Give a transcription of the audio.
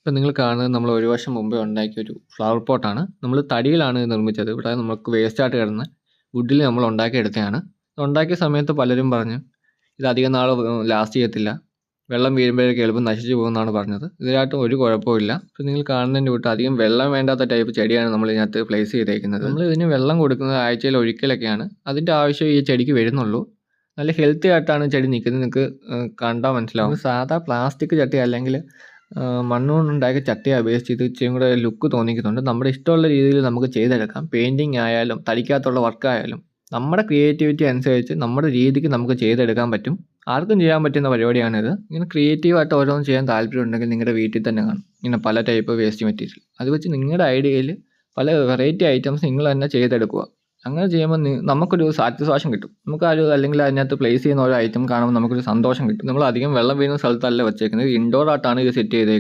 ഇപ്പം നിങ്ങൾ കാണുന്നത് നമ്മൾ ഒരു വർഷം മുമ്പേ ഉണ്ടാക്കിയ ഒരു ഫ്ലവർ പോട്ടാണ്. നമ്മൾ തടിയിലാണ് ഇത് നിർമ്മിച്ചത്. ഇവിടെ നമുക്ക് വേസ്റ്റായിട്ട് കിടന്ന വുഡിൽ നമ്മൾ ഉണ്ടാക്കിയെടുത്തതാണ്. ഉണ്ടാക്കിയ സമയത്ത് പലരും പറഞ്ഞു ഇത് അധികം നാൾ ലാസ്റ്റ് ചെയ്യത്തില്ല, വെള്ളം വീഴുമ്പോഴേക്കും എളുപ്പം നശിച്ചു പോകുമെന്നാണ് പറഞ്ഞത്. ഇതിനായിട്ട് ഒരു കുഴപ്പമില്ല. ഇപ്പം നിങ്ങൾ കാണുന്നതിൻ്റെ കൂട്ട് അധികം വെള്ളം വേണ്ടാത്ത ടൈപ്പ് ചെടിയാണ് നമ്മൾ ഇതിനകത്ത് പ്ലേസ് ചെയ്തേക്കുന്നത്. നമ്മൾ ഇതിന് വെള്ളം കൊടുക്കുന്നത് ആഴ്ചയിൽ ഒരിക്കലൊക്കെയാണ്. അതിൻ്റെ ആവശ്യം ഈ ചെടിക്ക് വരുന്നുള്ളൂ. നല്ല ഹെൽത്തി ആയിട്ടാണ് ചെടി നിൽക്കുന്നത്. നിങ്ങൾക്ക് കണ്ടാൽ മനസ്സിലാവും. സാധാ പ്ലാസ്റ്റിക് ചട്ടി അല്ലെങ്കിൽ മണ്ണ് കൊണ്ടുണ്ടാക്കിയ ചട്ടിയെ അപേക്ഷിച്ച് ഇത് ഇച്ചിരി കൂടെ ലുക്ക് തോന്നിക്കുന്നുണ്ട്. നമ്മുടെ ഇഷ്ടമുള്ള രീതിയിൽ നമുക്ക് ചെയ്തെടുക്കാം. പെയിൻറ്റിങ് ആയാലും തടിക്കകത്തുള്ള വർക്കായാലും നമ്മുടെ ക്രിയേറ്റിവിറ്റി അനുസരിച്ച് നമ്മുടെ രീതിക്ക് നമുക്ക് ചെയ്തെടുക്കാൻ പറ്റും. ആർക്കും ചെയ്യാൻ പറ്റുന്ന പരിപാടിയാണിത്. ഇങ്ങനെ ക്രിയേറ്റീവായിട്ട് ഓരോന്നും ചെയ്യാൻ താല്പര്യമുണ്ടെങ്കിൽ നിങ്ങളുടെ വീട്ടിൽ തന്നെ കാണും ഇങ്ങനെ പല ടൈപ്പ് വേസ്റ്റ് മെറ്റീരിയൽ. അത് വെച്ച് നിങ്ങളുടെ ഐഡിയയിൽ പല വെറൈറ്റി ഐറ്റംസ് നിങ്ങൾ തന്നെ ചെയ്തെടുക്കുക. അങ്ങനെ ചെയ്യുമ്പോൾ നമുക്കൊരു സാറ്റിസ്ഫാക്ഷൻ കിട്ടും. നമുക്ക് അല്ലെങ്കിൽ അതിനകത്ത് പ്ലേസ് ചെയ്യുന്ന ഓരോ ഐറ്റം കാണുമ്പോൾ നമുക്കൊരു സന്തോഷം കിട്ടും. നമ്മൾ അധികം വെള്ളം വീഴുന്ന സ്ഥലത്തല്ല വെച്ചേക്കുന്നത്. ഇൻഡോർ ആയിട്ടാണ് ഇത് സെറ്റ് ചെയ്തേക്കുന്നത്.